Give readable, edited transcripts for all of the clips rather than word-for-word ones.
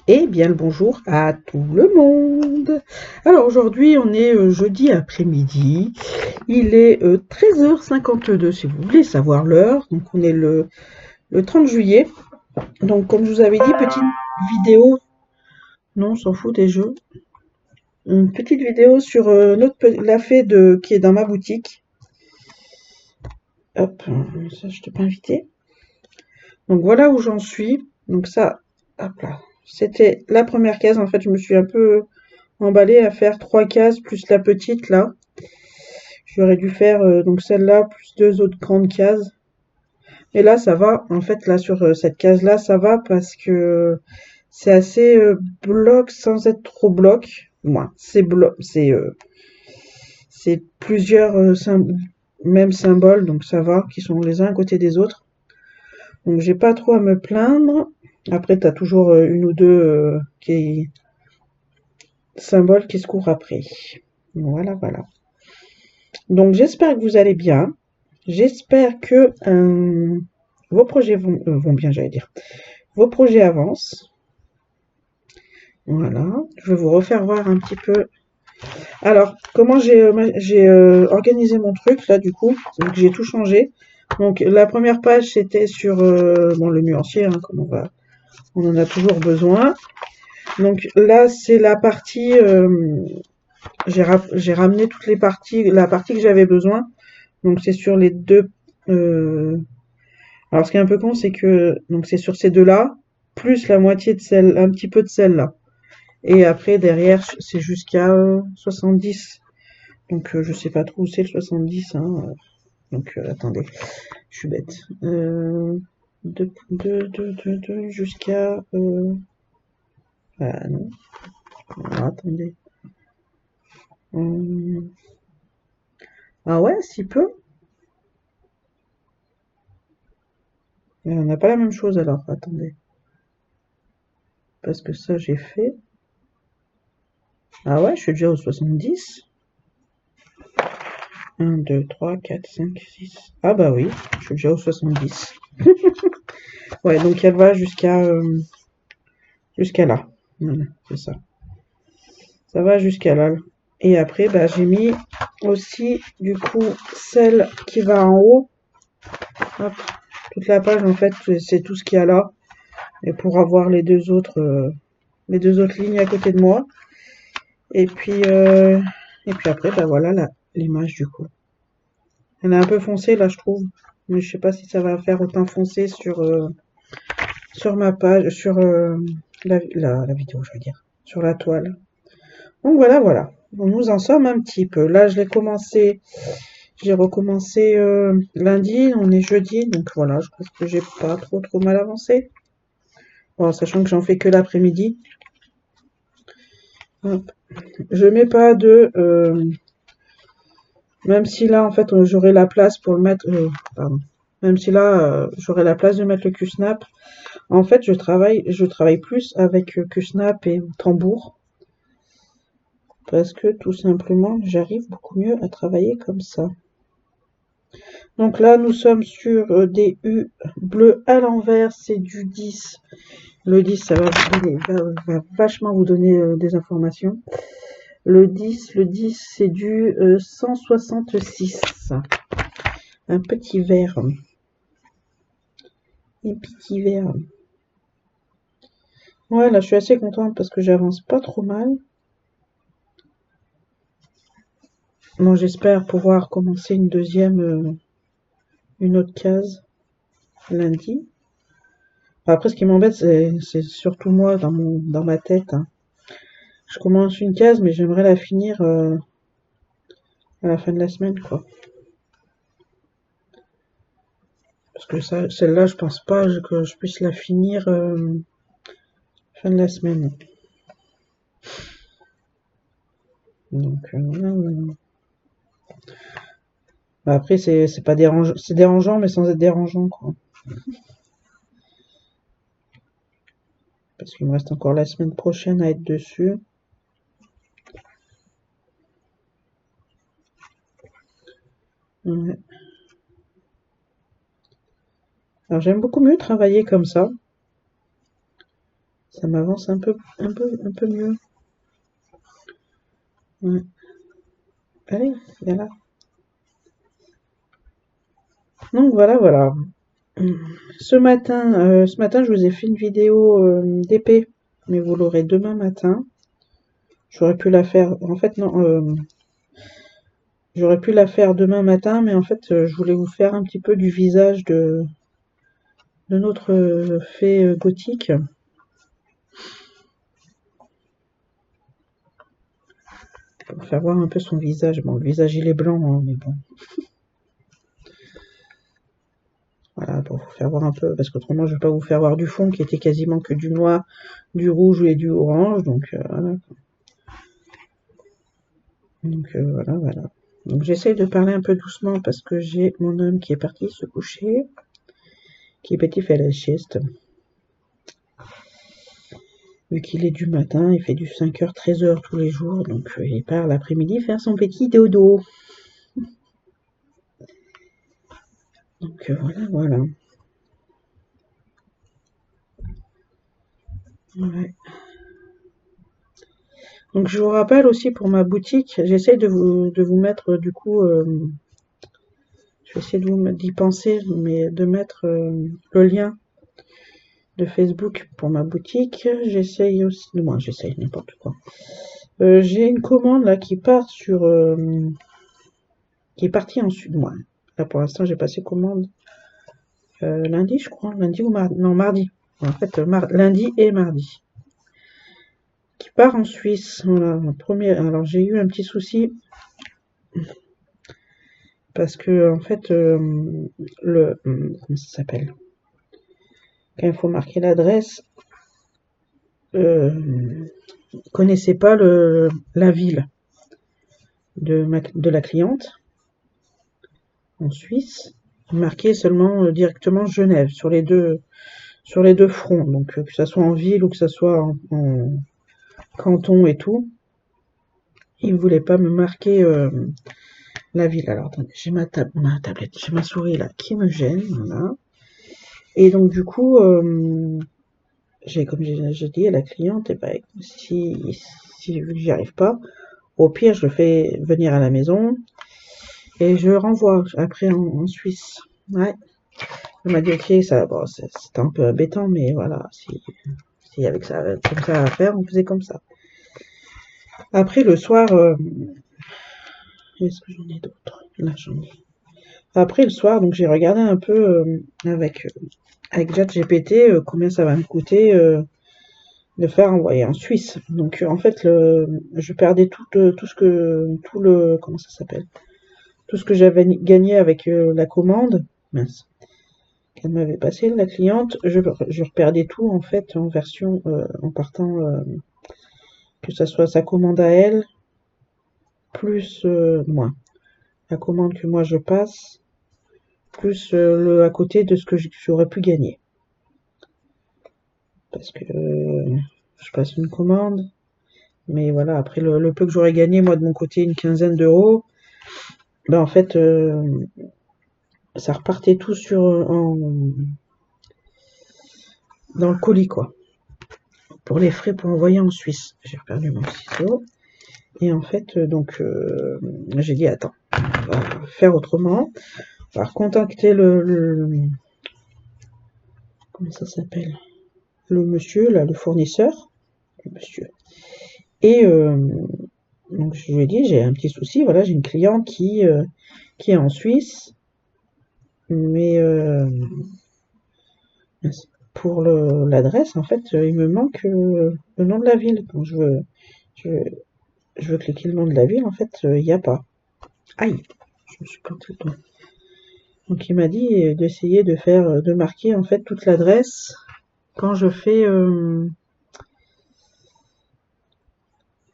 Et bien le bonjour à tout le monde. Alors aujourd'hui on est jeudi après-midi, il est 13h52 si vous voulez savoir l'heure, donc on est le 30 juillet. Donc comme je vous avais dit, petite vidéo, non on s'en fout des jeux, une petite vidéo sur la fée qui est dans ma boutique. Hop, ça je t'ai pas invité. Donc voilà où j'en suis, donc ça, hop là, c'était la première case, en fait je me suis un peu emballée à faire 3 cases plus la petite là. J'aurais dû faire donc celle-là plus 2 autres grandes cases. Et là ça va, en fait là sur cette case-là ça va parce que c'est assez bloc sans être trop bloc. Moi, c'est plusieurs mêmes symboles donc ça va, qui sont les uns à côté des autres. Donc j'ai pas trop à me plaindre. Après t'as toujours une ou deux symboles qui se courent après. Voilà, voilà. Donc j'espère que vous allez bien. J'espère que vos projets vont bien, j'allais dire. Vos projets avancent. Voilà. Je vais vous refaire voir un petit peu. Alors, comment j'ai organisé mon truc, là, du coup. Donc, j'ai tout changé. Donc, la première page, c'était sur bon, le nuancier, hein, on en a toujours besoin. Donc, là, c'est la partie... j'ai ramené toutes les parties, la partie que j'avais besoin. Donc, c'est sur les deux... Alors, ce qui est un peu con, c'est que donc c'est sur ces deux-là, plus la moitié de celle, un petit peu de celle-là. Et après, derrière, c'est jusqu'à 70. Donc, je sais pas trop où c'est le 70. Hein. Donc, attendez, je suis bête. Jusqu'à... ah non, alors, attendez. Hum, ah ouais, si peu. Mais on n'a pas la même chose alors, attendez. Parce que ça, j'ai fait. Ah ouais, je suis déjà au 70. 1, 2, 3, 4, 5, 6. Ah bah oui, je suis déjà au 70. Ouais, donc elle va jusqu'à là. Voilà, c'est ça. Ça va jusqu'à là. Et après, bah, j'ai mis aussi, du coup, celle qui va en haut. Hop, toute la page, en fait, c'est tout ce qu'il y a là. Et pour avoir les deux autres lignes à côté de moi. Et puis après, bah voilà l'image du coup. Elle est un peu foncée là, je trouve. Mais je sais pas si ça va faire autant foncé sur ma page, sur la vidéo, je veux dire, sur la toile. Donc voilà, voilà. Nous en sommes un petit peu. Là, j'ai recommencé lundi, on est jeudi, donc voilà, je trouve que j'ai pas trop mal avancé. Bon, sachant que j'en fais que l'après-midi. Hop. Je mets pas de... même si là, en fait, j'aurai la place pour le mettre... pardon. Même si là, j'aurai la place de mettre le Q-Snap. En fait, je travaille plus avec Q-Snap et tambour. Parce que tout simplement, j'arrive beaucoup mieux à travailler comme ça. Donc là, nous sommes sur des U bleus à l'envers, c'est du 10. Le 10, ça va, va vachement vous donner des informations. Le 10, c'est du 166. Un petit vert. Un petit vert. Ouais, là, je suis assez contente parce que j'avance pas trop mal. Bon, j'espère pouvoir commencer une autre case lundi. Après, ce qui m'embête, c'est surtout moi dans ma tête. Hein. Je commence une case, mais j'aimerais la finir à la fin de la semaine, quoi. Parce que ça, celle-là, je pense pas que je puisse la finir fin de la semaine. Donc, voilà, voilà. Après, c'est pas dérangeant, c'est dérangeant, mais sans être dérangeant, quoi. Parce qu'il me reste encore la semaine prochaine à être dessus. Ouais. Alors, j'aime beaucoup mieux travailler comme ça. Ça m'avance un peu mieux. Ouais. Allez, viens là. Donc voilà. Ce matin, je vous ai fait une vidéo d'épée, mais vous l'aurez demain matin. J'aurais pu la faire, en fait non, j'aurais pu la faire demain matin, mais en fait je voulais vous faire un petit peu du visage de notre fée gothique. Pour faire voir un peu son visage. Bon, le visage il est blanc, hein, mais bon. Voilà, pour vous faire voir un peu, parce qu'autrement je vais pas vous faire voir du fond qui était quasiment que du noir, du rouge et du orange, donc voilà. Donc voilà. Donc j'essaye de parler un peu doucement parce que j'ai mon homme qui est parti se coucher, qui est petit fait la sieste. Vu qu'il est du matin, il fait du 5h, 13h tous les jours, donc il part l'après-midi faire son petit dodo. Donc voilà. Ouais. Donc je vous rappelle aussi pour ma boutique, j'essaie de vous mettre du coup, je vais essayer d'y penser, mais de mettre le lien de Facebook pour ma boutique. J'essaye aussi, moi j'essaye n'importe quoi. J'ai une commande là qui part qui est partie en sud. Moi, là pour l'instant j'ai passé commande lundi, je crois, lundi ou mardi, non mardi. En fait, lundi et mardi. Qui part en Suisse. Voilà, alors j'ai eu un petit souci parce que en fait comment ça s'appelle, quand il faut marquer l'adresse, connaissait pas la ville de la cliente en Suisse, marqué seulement directement Genève sur les deux fronts, donc que ça soit en ville ou que ça soit en canton et tout, il voulait pas me marquer la ville. Alors attendez, j'ai ma tablette, j'ai ma souris là qui me gêne, voilà. Et donc du coup, comme j'ai dit à la cliente, si vu que j'y arrive pas, au pire je le fais venir à la maison et je renvoie après en Suisse. Ouais. Elle m'a dit ok, ça, bon, c'était un peu embêtant, mais voilà, si y avait que ça, comme ça à faire, on faisait comme ça. Après le soir, est-ce que j'en ai d'autres? Là j'en ai. Après le soir, donc j'ai regardé un peu avec ChatGPT combien ça va me coûter de faire envoyer en Suisse. Donc en fait, je perdais comment ça s'appelle, tout ce que j'avais gagné avec la commande, mince, qu'elle m'avait passé la cliente, je reperdais tout en fait en version en partant que ça soit sa commande à elle plus moi, la commande que moi je passe plus le à côté de ce que j'aurais pu gagner. Parce que je passe une commande, mais voilà, après le peu que j'aurais gagné moi de mon côté, une quinzaine d'euros, ben en fait ça repartait tout dans le colis quoi, pour les frais pour envoyer en Suisse. J'ai perdu mon ciseau et en fait donc j'ai dit attends, on va faire autrement, on va contacter comment ça s'appelle, le monsieur là, le fournisseur, le monsieur. Et donc je lui ai dit j'ai un petit souci, voilà, j'ai une cliente qui est en Suisse, mais pour l'adresse, en fait, il me manque le nom de la ville. Quand je, je veux cliquer le nom de la ville, en fait, il n'y a pas. Aïe, je me suis planté le doigt. Donc il m'a dit d'essayer de marquer en fait toute l'adresse quand je fais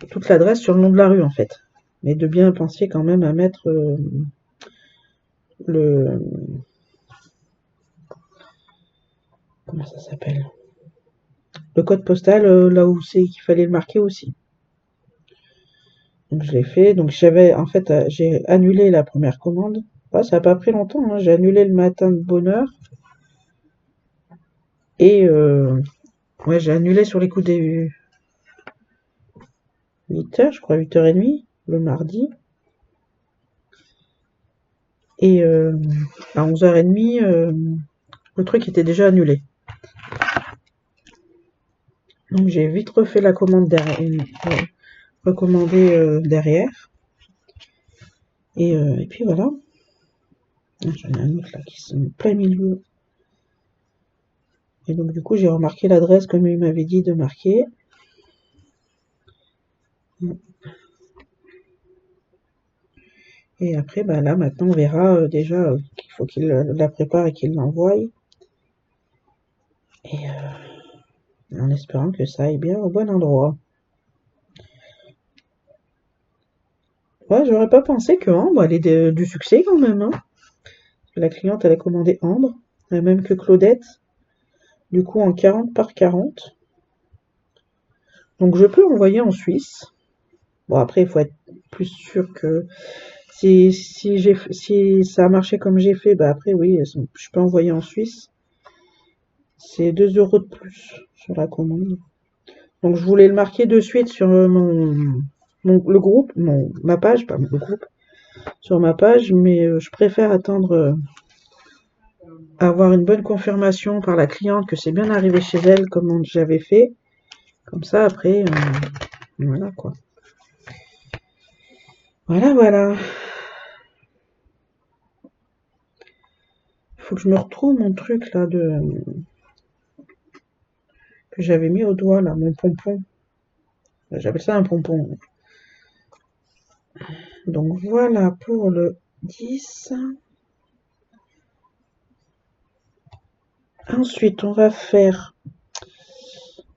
toute l'adresse sur le nom de la rue en fait. Mais de bien penser quand même à mettre le comment ça s'appelle, le code postal là où c'est qu'il fallait le marquer aussi. Donc je l'ai fait. Donc j'ai annulé la première commande. Ouais, ça n'a pas pris longtemps, hein. J'ai annulé le matin de bonne heure. Et Ouais, j'ai annulé sur les coups des 8h, je crois, 8h30, le mardi. Et à 11h30, le truc était déjà annulé. Donc j'ai vite refait la commande derrière, recommandé derrière. Et puis voilà. Ah, j'en ai un autre là qui est en plein milieu. Et donc du coup j'ai remarqué l'adresse comme il m'avait dit de marquer. Et après, bah là maintenant on verra déjà qu'il faut qu'il la prépare et qu'il l'envoie. Et en espérant que ça aille bien au bon endroit. Ouais, j'aurais pas pensé que Ambre, elle ait du succès quand même, hein. La cliente, elle a commandé Ambre, la même que Claudette, du coup en 40 par 40. Donc je peux envoyer en Suisse. Bon, après, il faut être plus sûr que si ça a marché comme j'ai fait, bah après, oui, je peux envoyer en Suisse. C'est 2 € de plus sur la commande. Donc je voulais le marquer de suite sur le groupe, ma page, pas le groupe, sur ma page, mais je préfère attendre avoir une bonne confirmation par la cliente que c'est bien arrivé chez elle comme j'avais fait. Comme ça, après, voilà quoi. Voilà, voilà. Faut que je me retrouve mon truc là que j'avais mis au doigt là, mon pompon. J'appelle ça un pompon. Donc voilà pour le 10. Ensuite, on va faire...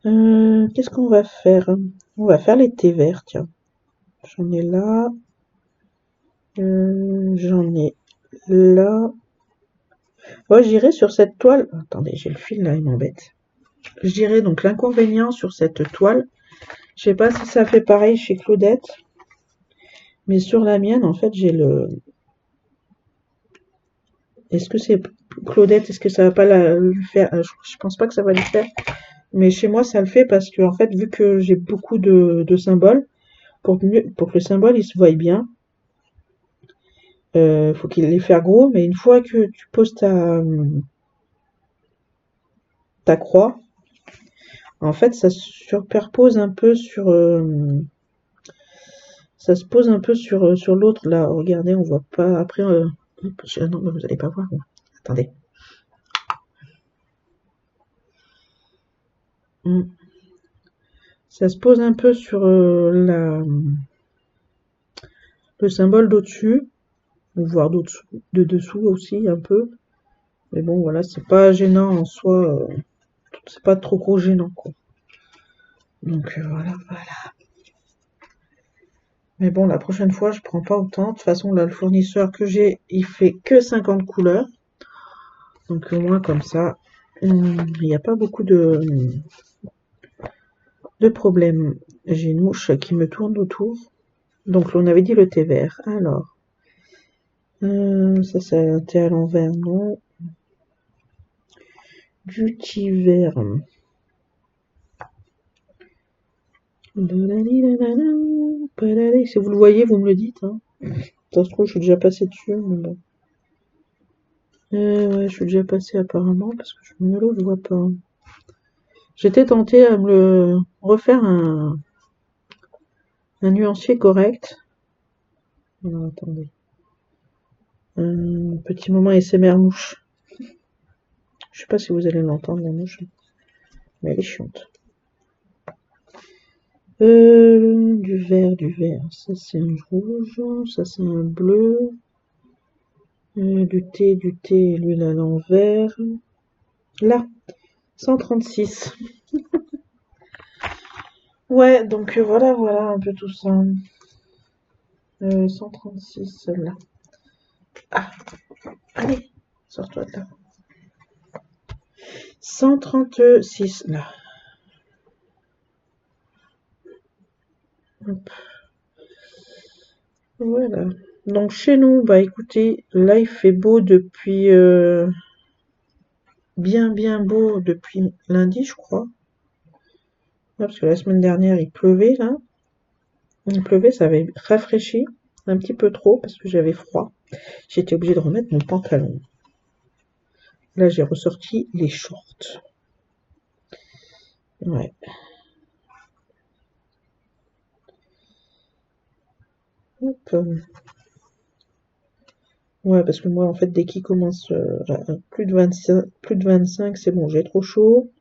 qu'est-ce qu'on va faire? On va faire les thés verts, tiens. J'en ai là. J'en ai là. Oh, j'irai sur cette toile. Attendez, j'ai le fil là, il m'embête. Je dirais donc l'inconvénient sur cette toile. Je sais pas si ça fait pareil chez Claudette. Mais sur la mienne, en fait, j'ai le... Est-ce que c'est Claudette? Est-ce que ça va pas lui faire? Je pense pas que ça va lui faire. Mais chez moi, ça le fait parce que, en fait, vu que j'ai beaucoup de symboles, pour que le symbole il se voie bien, faut qu'il les fasse gros. Mais une fois que tu poses ta croix, en fait, ça se superpose un peu sur, ça se pose un peu sur l'autre là. Regardez, on voit pas. Après, non, vous allez pas voir. Attendez. Ça se pose un peu sur le symbole d'au-dessus, voire de dessous aussi un peu. Mais bon, voilà, c'est pas gênant en soi. C'est pas trop gros gênant, quoi. Donc voilà, voilà. Mais bon, la prochaine fois, je prends pas autant. De toute façon, là, le fournisseur que j'ai, il fait que 50 couleurs. Donc au moins, comme ça, il n'y a pas beaucoup de problèmes. J'ai une mouche qui me tourne autour. Donc on avait dit le thé vert. Alors, ça c'est un thé à l'envers, non. Du thé vert. Si vous le voyez, vous me le dites. Hein. Ça se trouve, je suis déjà passé dessus, mais bon. Ouais, je suis déjà passé apparemment parce que je ne le vois pas. J'étais tentée à me le refaire un nuancier correct. Alors, attendez. Un petit moment SMR mouche. Je sais pas si vous allez l'entendre, la mouche. Mais elle est chiante. Du vert. Ça, c'est un rouge. Ça, c'est un bleu. Du thé, l'huile à l'envers. Là, 136. Ouais, donc voilà un peu tout ça. 136 là. Ah, allez, sors-toi de là. 136 là. Hop. Voilà. Donc chez nous, bah écoutez, là il fait beau depuis bien beau depuis lundi, je crois. parce que la semaine dernière, il pleuvait, là. Il pleuvait, ça avait rafraîchi un petit peu trop parce que j'avais froid. J'étais obligée de remettre mon pantalon. Là, j'ai ressorti les shorts. Ouais. Hop. Ouais, parce que moi, en fait, dès qu'il commence à plus de 25, c'est bon, j'ai trop chaud.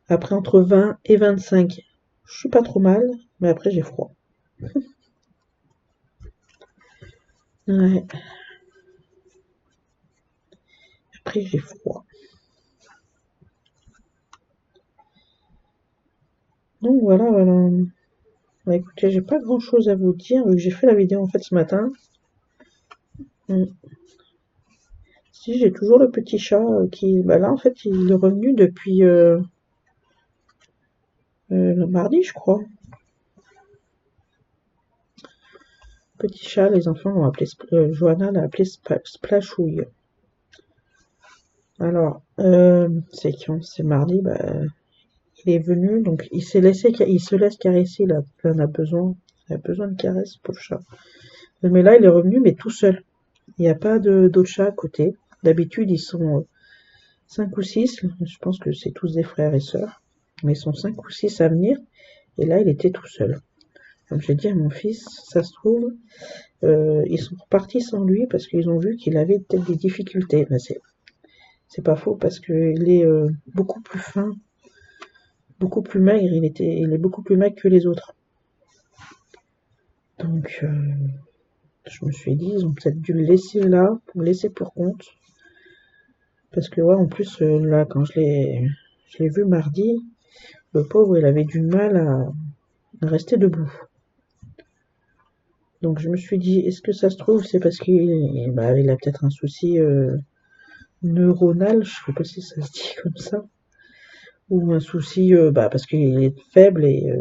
Après, entre 20 et 25, je suis pas trop mal, mais après, j'ai froid. Ouais, après, j'ai froid. Donc, voilà, voilà. Bah, écoutez, j'ai pas grand-chose à vous dire, vu que j'ai fait la vidéo, en fait, ce matin. Mm. Si, j'ai toujours le petit chat qui... Bah là, en fait, il est revenu depuis le mardi, je crois. Petit chat, les enfants l'ont appelé... Johanna l'a appelé Splashouille. Alors, c'est quand? C'est mardi, bah... Il est venu, donc il se laisse caresser, là. Il en a besoin. Il a besoin de caresses, pauvre chat. Mais là, il est revenu, mais tout seul. Il n'y a pas d'autres chats à côté. D'habitude, ils sont 5 ou 6. Je pense que c'est tous des frères et sœurs. Mais ils sont 5 ou 6 à venir. Et là, il était tout seul. Donc j'ai dit à mon fils, ça se trouve, ils sont repartis sans lui parce qu'ils ont vu qu'il avait peut-être des difficultés. Mais c'est pas faux parce qu'il est beaucoup plus fin, beaucoup plus maigre. Il est beaucoup plus maigre que les autres. Donc je me suis dit, ils ont peut-être dû le laisser là, pour le laisser pour compte. Parce que ouais, en plus, là, quand je l'ai vu mardi, le pauvre, il avait du mal à rester debout. Donc je me suis dit, est-ce que ça se trouve, c'est parce qu'il bah, il a peut-être un souci neuronal, je sais pas si ça se dit comme ça, ou un souci bah, parce qu'il est faible et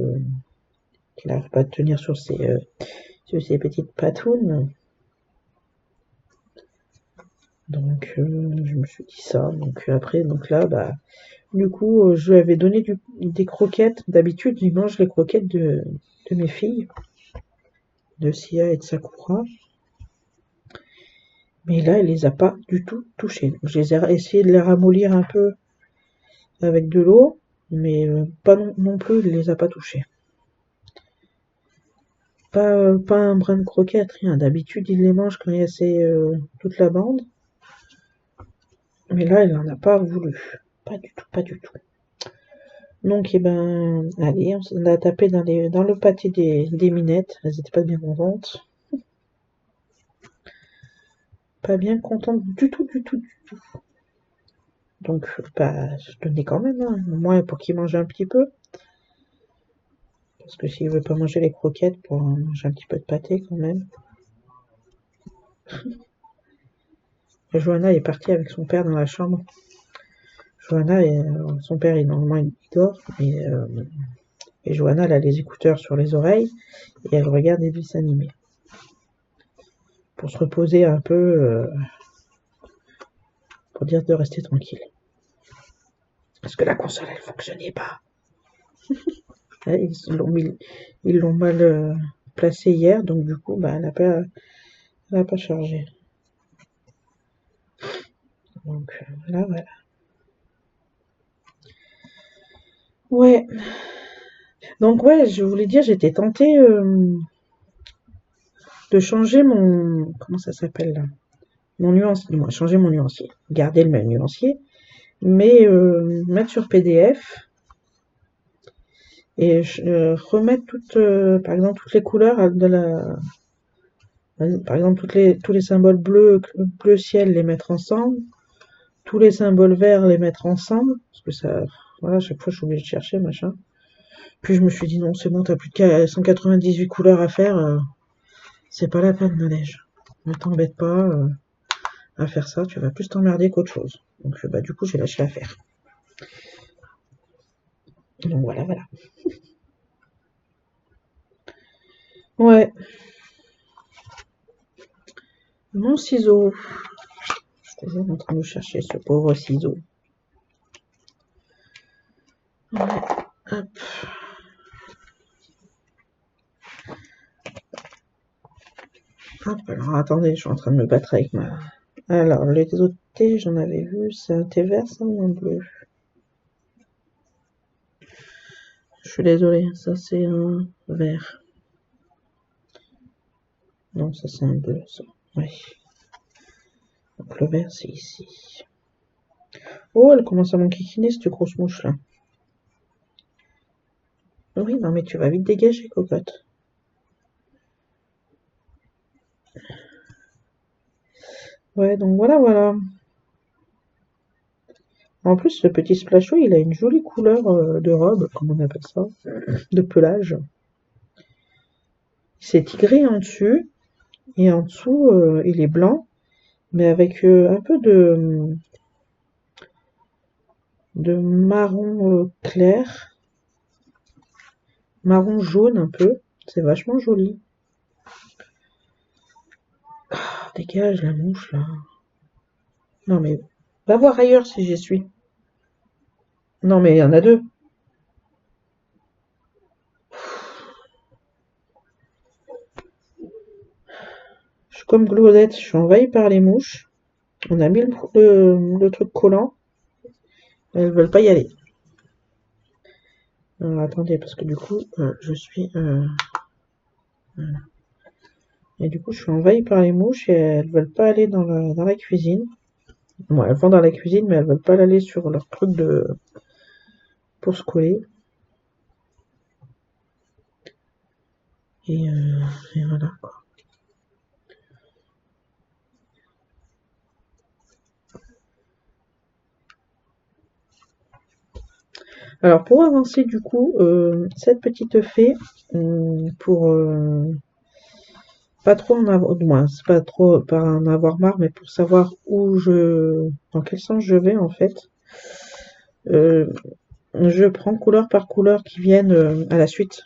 qu'il n'arrive pas à tenir sur ses petites patounes. Donc je me suis dit ça. Donc après, donc là, bah du coup, je lui avais donné des croquettes. D'habitude, il mange les croquettes de mes filles, de Sia et de Sakura. Mais là, il les a pas du tout touchées. Donc, je les ai essayé de les ramollir un peu avec de l'eau, mais pas non plus, il les a pas touchées. Pas un brin de croquette, rien. D'habitude, il les mange quand il y a toute la bande. Mais là, il n'en a pas voulu. Pas du tout, pas du tout. Donc, eh ben, allez, on a tapé dans le pâté des minettes. Elles étaient pas bien contentes. Pas bien contentes du tout, du tout, du tout. Donc, bah, je donnais quand même, hein, au moins pour qu'il mange un petit peu. Parce que s'il veut pas manger les croquettes, pour manger un petit peu de pâté quand même. Et Johanna est partie avec son père dans la chambre. Johanna, son père, normalement, il dort. Et Johanna, elle a les écouteurs sur les oreilles. Et elle regarde des dessins animés. Pour se reposer un peu, pour dire de rester tranquille. Parce que la console, elle fonctionnait pas. Ils l'ont mal placée hier, donc du coup, bah, elle a pas chargé. Donc là, voilà. Ouais. Donc ouais, je voulais dire, j'étais tentée de changer mon... Comment ça s'appelle là? Mon nuancier. Du moins, changer mon nuancier. Garder le même nuancier. Mais mettre sur PDF et remettre par exemple, toutes les couleurs de la... Par exemple, tous les symboles bleu ciel, les mettre ensemble. Tous les symboles verts, les mettre ensemble. Parce que ça... Voilà, à chaque fois, je suis obligée de chercher, machin. Puis je me suis dit, non, c'est bon, t'as plus de 198 couleurs à faire. C'est pas la peine, Nadège. Ne t'embête pas à faire ça, tu vas plus t'emmerder qu'autre chose. Donc bah du coup j'ai lâché l'affaire. Donc voilà, voilà. Ouais, mon ciseau. Je suis toujours en train de chercher ce pauvre ciseau. Ouais. Hop. Hop, alors attendez, je suis en train de me battre avec ma... Alors, les autres thés, j'en avais vu, c'est un thé vert, ça, ou un bleu? Je suis désolée, ça c'est un vert. Non, ça c'est un bleu, ça. Oui. Donc le vert, c'est ici. Oh, elle commence à m'enquiquiner, cette grosse mouche-là. Oui, non, mais tu vas vite dégager, cocotte. Ouais, donc voilà, voilà. En plus, ce petit Splasho, il a une jolie couleur de robe, comme on appelle ça, de pelage. C'est tigré en dessus, et en dessous, il est blanc, mais avec un peu de marron clair, marron jaune un peu. C'est vachement joli. Ah, dégage la mouche, là. Non, mais va voir ailleurs si j'y suis. Non, mais il y en a deux. Je suis comme Claudette, je suis envahie par les mouches. On a mis le truc collant. Elles veulent pas y aller. Alors, attendez, parce que du coup, je suis... voilà. Et du coup, je suis envahie par les mouches et elles veulent pas aller dans la cuisine. Bon, elles vont dans la cuisine, mais elles veulent pas aller sur leur truc pour se coller. Et, et voilà, quoi. Alors, pour avancer, du coup, cette petite fée, pour pas trop en avoir, moins, c'est pas trop, pas en avoir marre, mais pour savoir dans quel sens je vais, en fait, euh, je prends couleur par couleur qui viennent à la suite.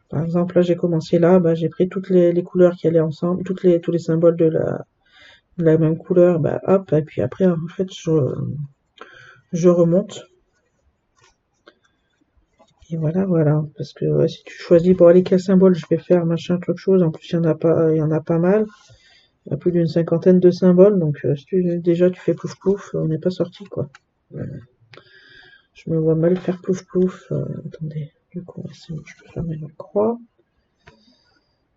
Par exemple, là, j'ai commencé là, bah, j'ai pris toutes les couleurs qui allaient ensemble, tous les symboles de la même couleur, bah, hop, et puis après, en fait, je remonte. Et voilà, voilà. Parce que ouais, si tu choisis, bon, allez, quel symbole je vais faire, machin, truc chose, en plus, il y en a pas mal. Il y a plus d'une cinquantaine de symboles, donc si déjà tu fais plouf plouf, on n'est pas sorti, quoi. Je me vois mal faire plouf plouf. Attendez, du coup, je peux fermer la croix.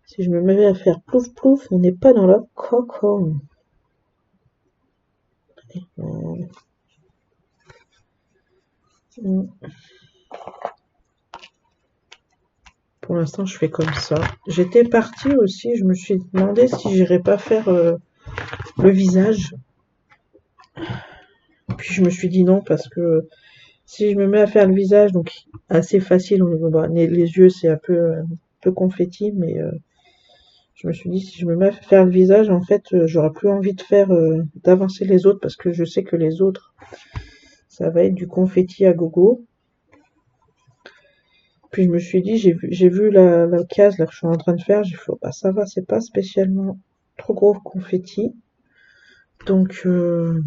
Si je me mets à faire plouf plouf, on n'est pas dans la coco. Voilà. Pour l'instant, je fais comme ça. J'étais partie aussi, je me suis demandé si j'irais pas faire le visage. Puis je me suis dit non, parce que si je me mets à faire le visage, donc assez facile, bah, les yeux c'est un peu confetti, mais je me suis dit si je me mets à faire le visage, en fait, j'aurais plus envie de faire d'avancer les autres, parce que je sais que les autres, ça va être du confetti à gogo. Puis je me suis dit, j'ai vu la case là que je suis en train de faire, j'ai fait, oh, bah ça va, c'est pas spécialement trop gros confetti, donc je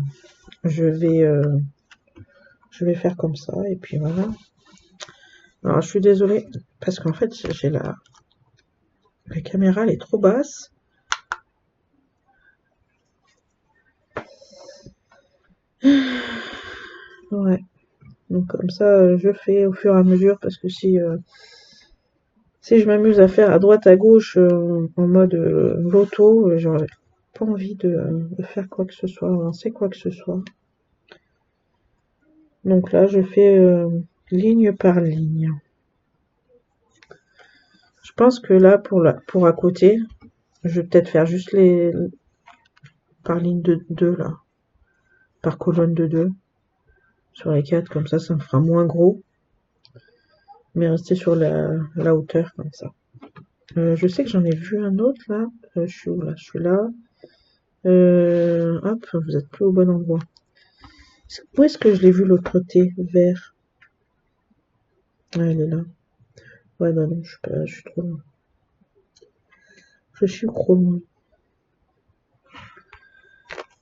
vais faire comme ça, et puis voilà. Alors je suis désolée, parce qu'en fait j'ai la caméra elle est trop basse. Ouais, donc comme ça je fais au fur et à mesure, parce que si je m'amuse à faire à droite à gauche en mode loto, j'aurais pas envie de faire quoi que ce soit, avancer quoi que ce soit. Donc là je fais ligne par ligne. Je pense que là pour à côté, je vais peut-être faire juste les par ligne de 2 là, par colonne de 2 sur les 4, comme ça me fera moins gros, mais rester sur la hauteur comme ça. Je sais que j'en ai vu un autre là. Je suis où là? Je suis là. Hop, vous êtes plus au bon endroit. Où est-ce que je l'ai vu l'autre thé vert? Ah, elle est là. Ouais, bah non, je suis trop loin. Je suis trop loin.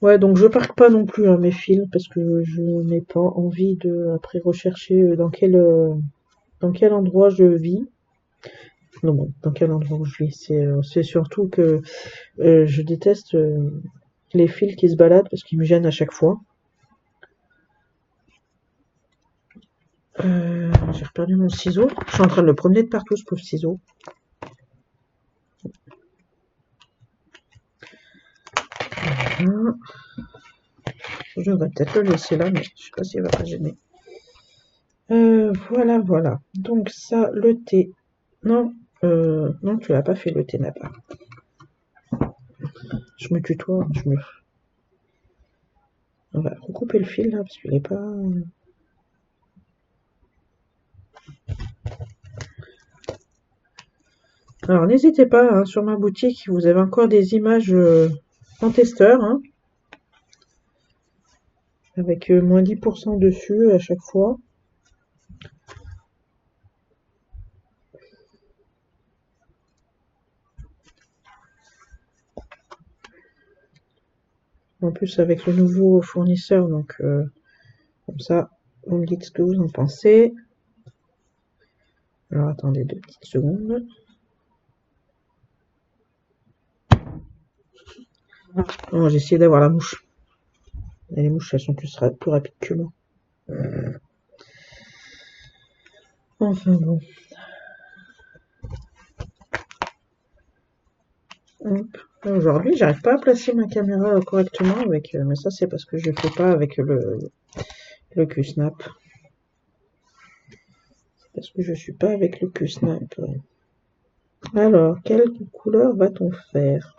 Ouais, donc je parque pas non plus mes fils, parce que je n'ai pas envie de après rechercher dans quel dans quel endroit je vis. Non, bon, dans quel endroit je vis. C'est surtout que je déteste les fils qui se baladent parce qu'ils me gênent à chaque fois. J'ai perdu mon ciseau. Je suis en train de le promener de partout, ce pauvre ciseau. Voilà. Je devrais peut-être le laisser là, mais je sais pas s'il va pas gêner. Voilà, voilà. Donc ça, le thé. Non, non, tu l'as pas fait le thé napa. Je me tutoie, On va recouper le fil là, parce qu'il est pas... Alors n'hésitez pas, hein, sur ma boutique, vous avez encore des images en testeur, hein, avec moins 10% dessus à chaque fois. En plus avec le nouveau fournisseur, donc comme ça, vous me dites ce que vous en pensez. Alors attendez 2 petites secondes. Oh, j'ai essayé d'avoir la mouche. Et les mouches, elles sont plus rapides que moi. Enfin bon. Hop. Aujourd'hui, j'arrive pas à placer ma caméra correctement avec, mais ça c'est parce que je fais pas avec le Q-Snap. Parce que je suis pas avec le Q-Snap. Alors, quelle couleur va-t-on faire?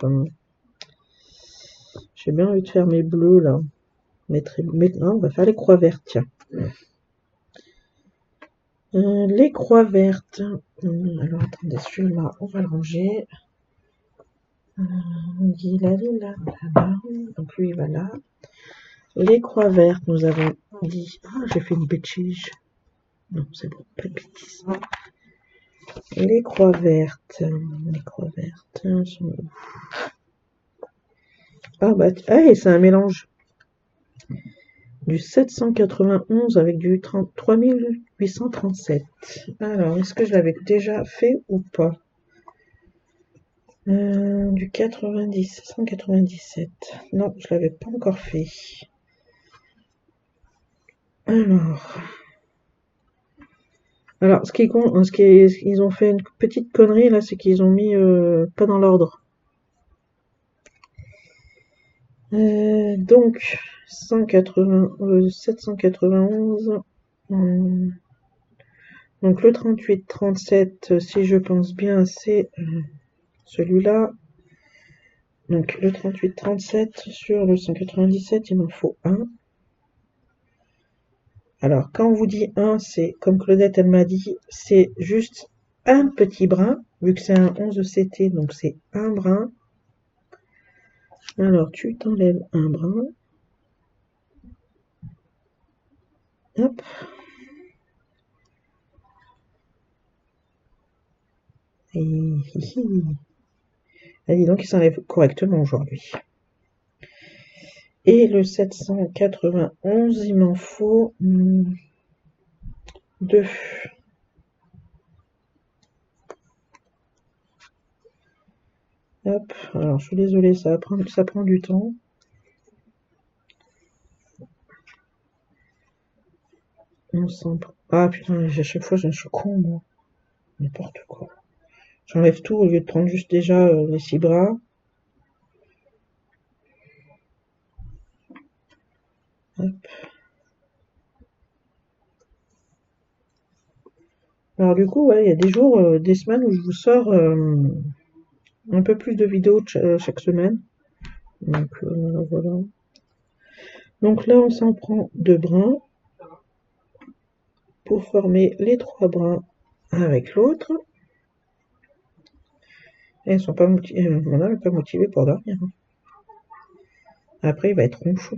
J'ai bien envie de faire mes bleus là. Non, on va faire les croix vertes, tiens. Les croix vertes. Alors attendez, celui-là, on va le ranger. On dit là, donc lui il va là. Les croix vertes, nous avons dit. Ah, j'ai fait une bêtise. Non, c'est bon, pas de bêtises. Les croix vertes. Les croix vertes. Ah bah, hey, c'est un mélange. Du 791 avec du 3837. Alors, est-ce que je l'avais déjà fait ou pas? Du 90, 197. Non, je l'avais pas encore fait. Alors, ils ont fait une petite connerie là, c'est qu'ils ont mis pas dans l'ordre. Donc 791. Donc le 38-37, si je pense bien, c'est celui-là. Donc le 38-37 sur le 197, il m'en faut un. Alors quand on vous dit un, c'est comme Claudette elle m'a dit, c'est juste un petit brin, vu que c'est un 11 CT, donc c'est un brin. Alors tu t'enlèves un brin. Hop. Ah, dis donc, il s'enlève correctement aujourd'hui. Et le 791, il m'en faut 2. Hop, alors je suis désolée, ça prend du temps. Ah putain, à chaque fois, je suis con, moi. N'importe quoi. J'enlève tout au lieu de prendre juste déjà les 6 bras. Hop. Alors du coup, ouais, il y a des jours, des semaines où je vous sors un peu plus de vidéos chaque semaine. Donc voilà. Donc là, on s'en prend 2 brins pour former les 3 brins avec l'autre. Et elles sont pas motivées. Mon âme n'est pas motivée pour dormir. Après, il va être ronchon.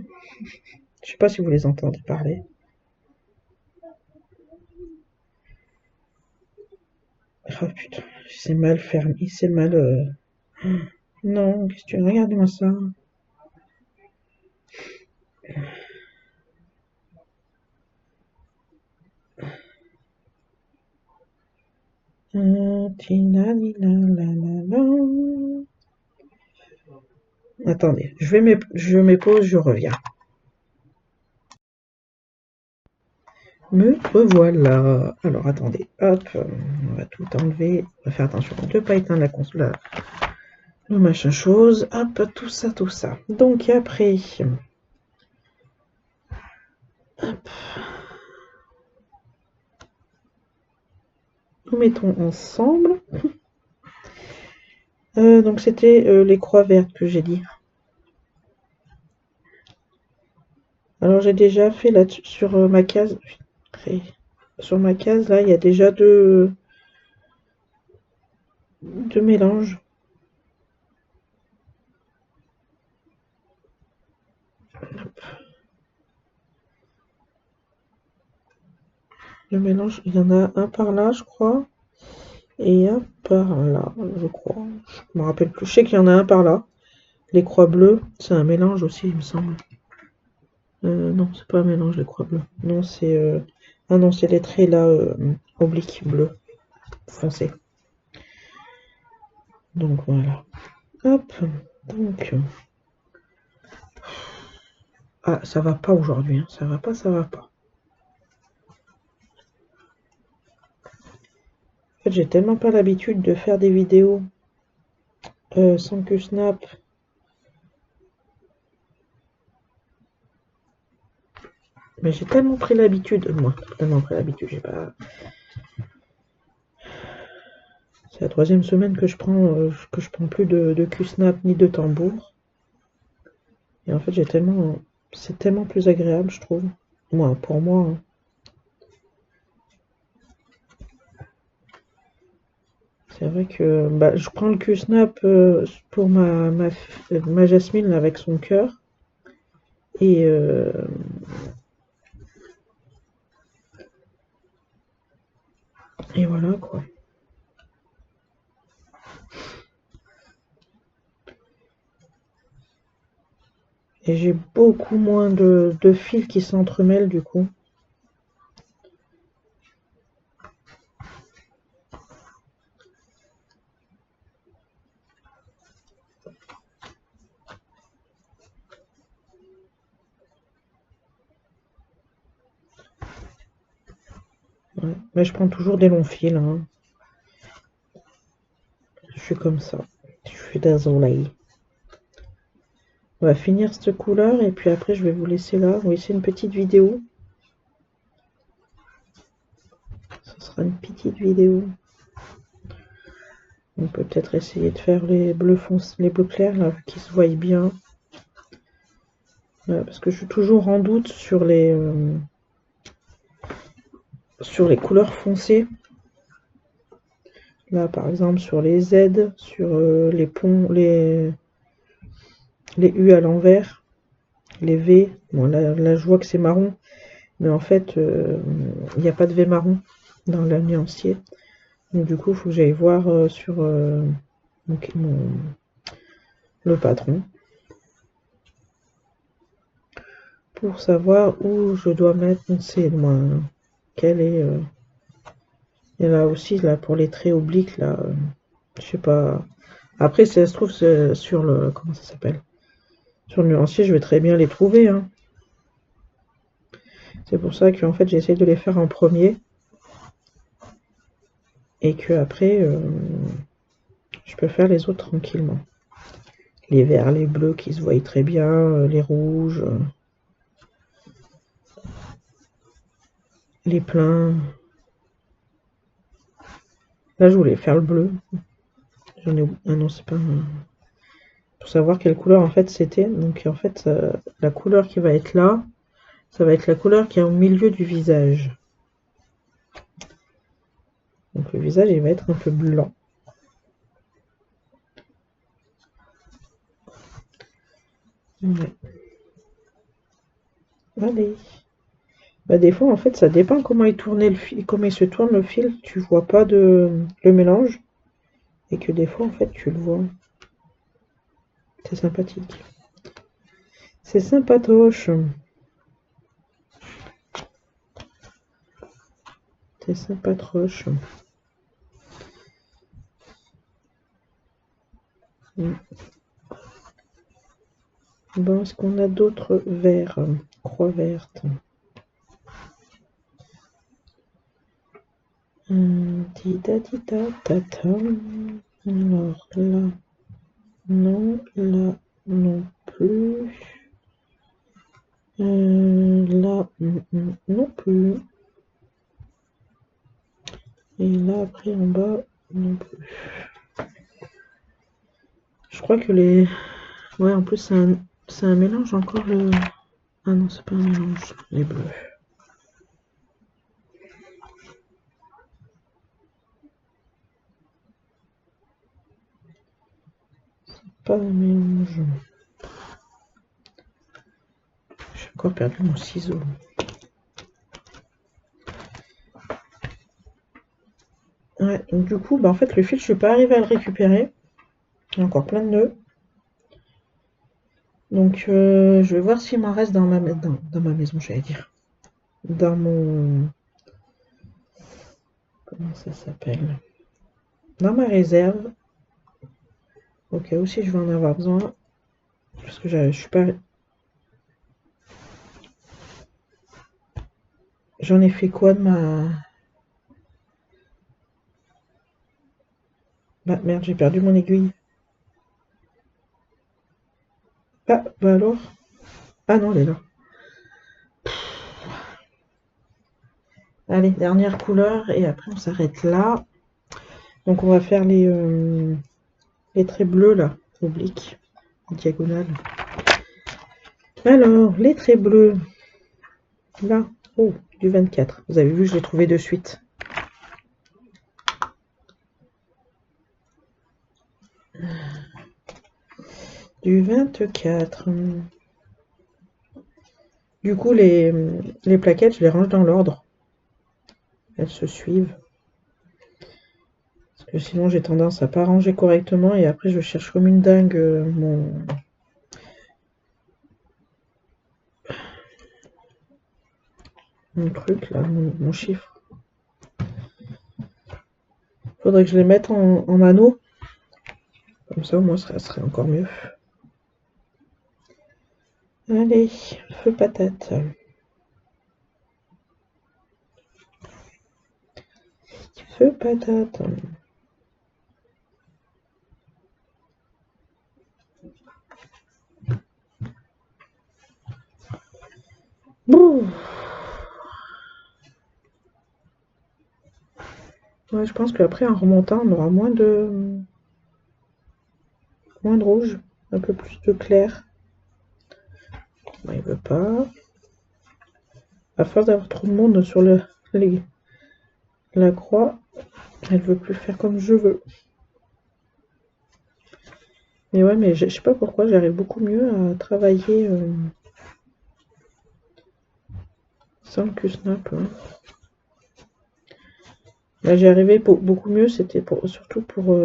Je sais pas si vous les entendez parler. Oh putain, c'est mal fermé, c'est mal. Non, qu'est-ce que tu veux? Regarde-moi ça. Attendez, je mets pause, je reviens. Me revoilà. Alors attendez, hop, on va tout enlever. On va faire attention de ne pas éteindre la console, le machin chose. Hop, tout ça, tout ça. Donc après, hop, nous mettons ensemble. Donc c'était les croix vertes que j'ai dit. Alors j'ai déjà fait là sur ma case. Sur ma case là, il y a déjà deux mélanges. Le mélange, il y en a un par là, je crois. Et un par là, je crois. Je me rappelle plus. Je sais qu'il y en a un par là. Les croix bleues, c'est un mélange aussi, il me semble. Non, c'est pas un mélange, les croix bleues. Non, c'est... Ah non, c'est les traits là, obliques, bleus, foncés. Donc voilà. Hop, donc... Ah, ça va pas aujourd'hui, hein. Ça va pas, ça va pas. En fait, j'ai tellement pas l'habitude de faire des vidéos sans que Snap... Mais j'ai tellement pris l'habitude, moi, tellement pris l'habitude, j'ai pas... C'est la troisième semaine que je prends plus de Q-Snap ni de tambour. Et en fait, c'est tellement plus agréable, je trouve. Moi, pour moi. Hein. C'est vrai que bah, je prends le Q-Snap pour ma Jasmine là, avec son cœur. Et voilà quoi. Et j'ai beaucoup moins de fils qui s'entremêlent du coup. Ouais. Mais je prends toujours des longs fils. Hein. Je suis comme ça. Je suis désolée. On va finir cette couleur et puis après je vais vous laisser là. Oui, c'est une petite vidéo. Ce sera une petite vidéo. On peut peut-être essayer de faire les bleus foncés, les bleus clairs là, qui se voient bien. Parce que je suis toujours en doute sur les couleurs foncées. Là, par exemple, sur les Z, sur les ponts, les U à l'envers, les V. Bon, là, je vois que c'est marron, mais en fait, il n'y a pas de V marron dans le nuancier. Donc, du coup, il faut que j'aille voir sur le patron pour savoir où je dois mettre quel est. Et là aussi, là, pour les traits obliques, là, je sais pas. Après, si ça se trouve, sur le. Comment ça s'appelle? Sur le nuancier, je vais très bien les trouver. Hein. C'est pour ça qu'en fait, j'essaie de les faire en premier. Et que après, je peux faire les autres tranquillement. Les verts, les bleus qui se voient très bien, les rouges, les pleins. Là, je voulais faire le bleu. J'en ai. Ah non, c'est pas. Pour savoir quelle couleur en fait c'était. Donc en fait, la couleur qui va être là, ça va être la couleur qui est au milieu du visage. Donc le visage, il va être un peu blanc. Ouais. Allez. Bah, des fois, en fait, ça dépend comment il tournait le fil, comment il se tourne le fil. Tu vois pas le mélange. Et que des fois, en fait, tu le vois. C'est sympathique. C'est sympatoche. C'est sympatoche. Bon, est-ce qu'on a d'autres verres? Croix verte. Tita tita tata. Alors là, non, là non plus. Là non plus. Et là après en bas non plus. Je crois que les... Ouais, en plus c'est un mélange encore le... Ah non, c'est pas un mélange, les bleus. Pas un mélange. J'ai encore perdu mon ciseau. Ouais, donc du coup, bah en fait le fil, je suis pas arrivée à le récupérer. Il y a encore plein de nœuds. Donc je vais voir s'il m'en reste dans ma maison, j'allais dire. Dans mon... Comment ça s'appelle? Dans ma réserve. Au cas où si je vais en avoir besoin. Parce que je suis pas... J'en ai fait quoi de ma... Bah merde, j'ai perdu mon aiguille. Ah, bah alors? Ah non, elle est là. Allez, dernière couleur et après on s'arrête là. Donc on va faire les traits bleus là, obliques, diagonales. Alors, les traits bleus. Là, oh, du 24. Vous avez vu, je l'ai trouvé de suite. Du 24. Du coup, les plaquettes, je les range dans l'ordre. Elles se suivent. Parce que sinon, j'ai tendance à pas ranger correctement et après, je cherche comme une dingue mon truc, là, mon chiffre. Faudrait que je les mette en anneau. Comme ça, au moins, ça serait encore mieux. Allez, feu patate. Feu patate. Bouh. Ouais, je pense qu'après, en remontant, on aura moins de rouge, un peu plus de clair. Bon, il veut pas. À force d'avoir trop de monde sur la croix, elle veut plus faire comme je veux. Mais ouais, mais je sais pas pourquoi, j'arrive beaucoup mieux à travailler sans le Q-snap. Là, j'y arrivais beaucoup mieux, c'était surtout pour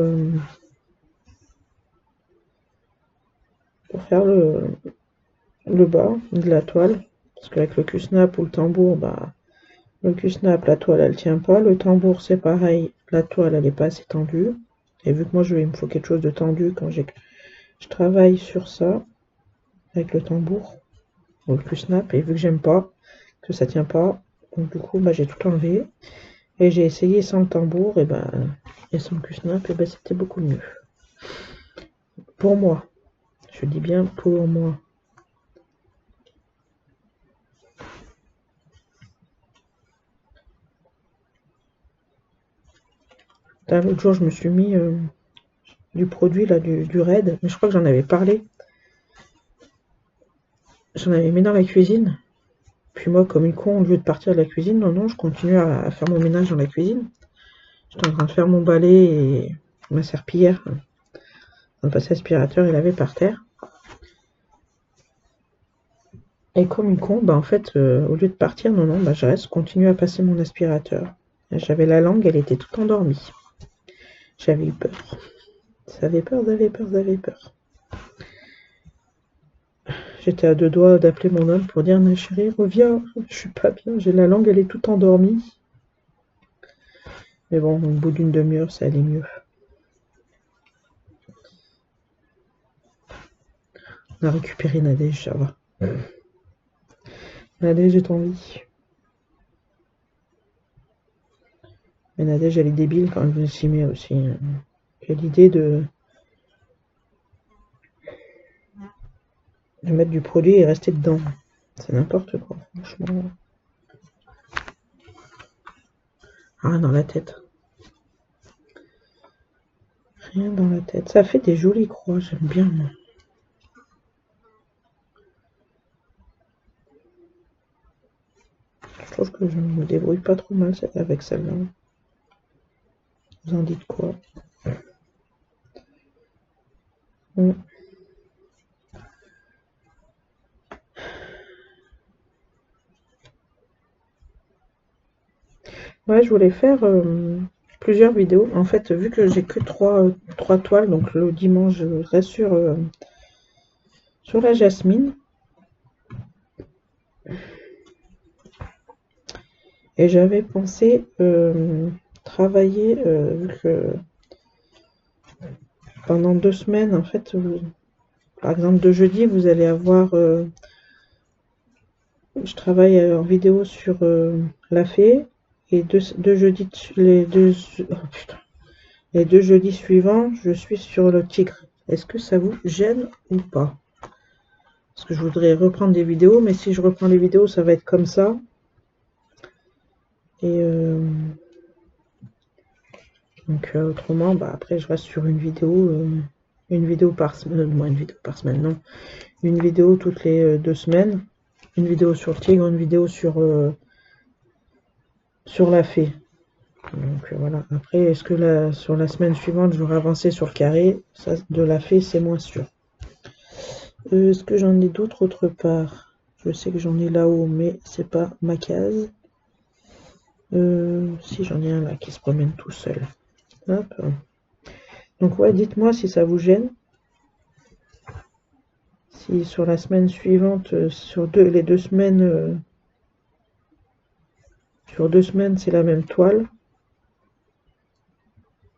faire le bas de la toile. Parce qu'avec le Q-snap ou le tambour, bah, le Q-snap, la toile, elle tient pas. Le tambour, c'est pareil, la toile, elle est pas assez tendue. Et vu que moi, il me faut quelque chose de tendu quand je travaille sur ça, avec le tambour, ou le Q-snap, et vu que j'aime pas, que ça tient pas, donc du coup, bah, j'ai tout enlevé. Et j'ai essayé sans le tambour, et sans le Q-snap, et ben c'était beaucoup mieux. Pour moi. Je dis bien pour moi. L'autre jour, je me suis mis du produit là, du Raid, mais je crois que j'en avais parlé. J'en avais mis dans la cuisine. Puis moi, comme une con, au lieu de partir de la cuisine, non, je continue à faire mon ménage dans la cuisine. J'étais en train de faire mon balai et ma serpillière. On passait l'aspirateur, il avait par terre. Et comme une con, bah en fait, au lieu de partir, non, bah je reste, continue à passer mon aspirateur. J'avais la langue, elle était toute endormie. J'avais eu peur. J'avais peur. J'étais à deux doigts d'appeler mon homme pour dire, ma chérie, reviens, je suis pas bien, j'ai la langue, elle est toute endormie. Mais bon, au bout d'une demi-heure, ça allait mieux. On a récupéré Nadège, ça va. Nadège est en vie. Mais Nadège, elle est débile quand elle s'y met aussi. J'ai l'idée de mettre du produit et rester dedans. C'est n'importe quoi, franchement. Ah, dans la tête. Rien dans la tête. Ça fait des jolies croix, j'aime bien, moi. Je trouve que je me débrouille pas trop mal avec celle-là. Vous en dites quoi? Ouais, je voulais faire plusieurs vidéos. En fait, vu que j'ai que trois toiles, donc le dimanche, je reste sur la jasmine. Et j'avais pensé travailler, vu que pendant 2 semaines, en fait, par exemple, de jeudi, vous allez avoir... je travaille en vidéo sur la fée, et deux jeudis, oh, putain. Les 2 jeudis suivants, je suis sur le tigre. Est-ce que ça vous gêne ou pas? Parce que je voudrais reprendre des vidéos, mais si je reprends les vidéos, ça va être comme ça. Et donc autrement, bah, après je reste sur une vidéo par semaine, moins une vidéo par semaine, non. Une vidéo toutes les 2 semaines. Une vidéo sur le tigre, une vidéo sur la fée. Donc voilà. Après, est-ce que sur la semaine suivante, j'aurai avancé sur le carré? Ça, de la fée, c'est moins sûr. Est-ce que j'en ai d'autres autre part? Je sais que j'en ai là-haut, mais c'est pas ma case. Si j'en ai un là qui se promène tout seul. Hop. Donc ouais, dites-moi si ça vous gêne. Si sur la semaine suivante, sur les 2 semaines, sur 2 semaines, c'est la même toile.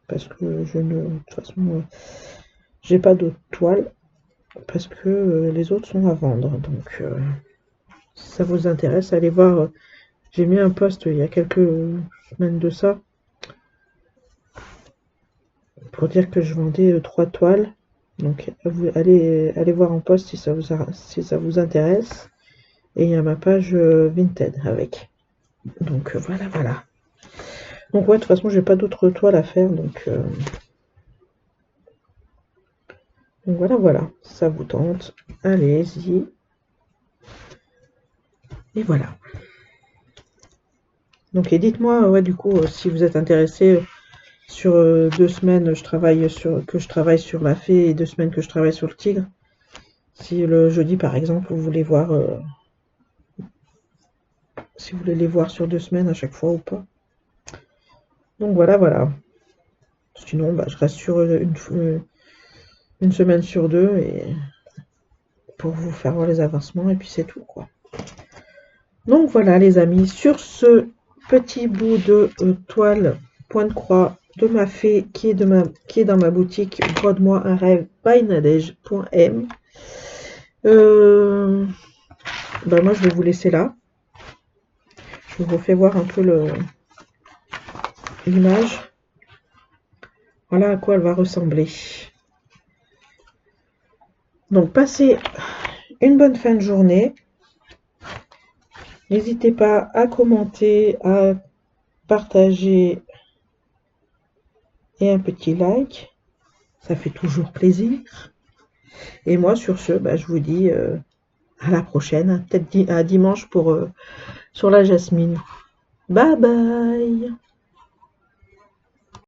Parce que de toute façon, j'ai pas d'autres toiles. Parce que les autres sont à vendre. Donc, si ça vous intéresse, allez voir. J'ai mis un post il y a quelques semaines de ça. Pour dire que je vendais 3 toiles. Donc, allez voir en post si ça vous intéresse. Et il y a ma page Vinted avec. Donc, voilà. Donc, ouais, de toute façon, j'ai pas d'autres toiles à faire. Donc voilà. Ça vous tente. Allez-y. Et voilà. Donc, et dites-moi, ouais, du coup, si vous êtes intéressé sur 2 semaines, que je travaille sur la fée et 2 semaines que je travaille sur le tigre. Si le jeudi, par exemple, vous voulez voir, si vous voulez les voir sur 2 semaines à chaque fois ou pas. Donc voilà. Sinon, bah, je reste sur une semaine sur 2 et pour vous faire voir les avancements et puis c'est tout, quoi. Donc voilà, les amis, sur ce petit bout de toile point de croix de ma fée qui est dans ma boutique Brode-moi un rêve by Nadège.m. Bah moi je vais vous laisser là. Je vous refais voir un peu l'image. Voilà à quoi elle va ressembler. Donc passez une bonne fin de journée. N'hésitez pas à commenter, à partager et un petit like. Ça fait toujours plaisir. Et moi, sur ce, bah, je vous dis à la prochaine. Peut-être à dimanche sur la jasmine. Bye bye!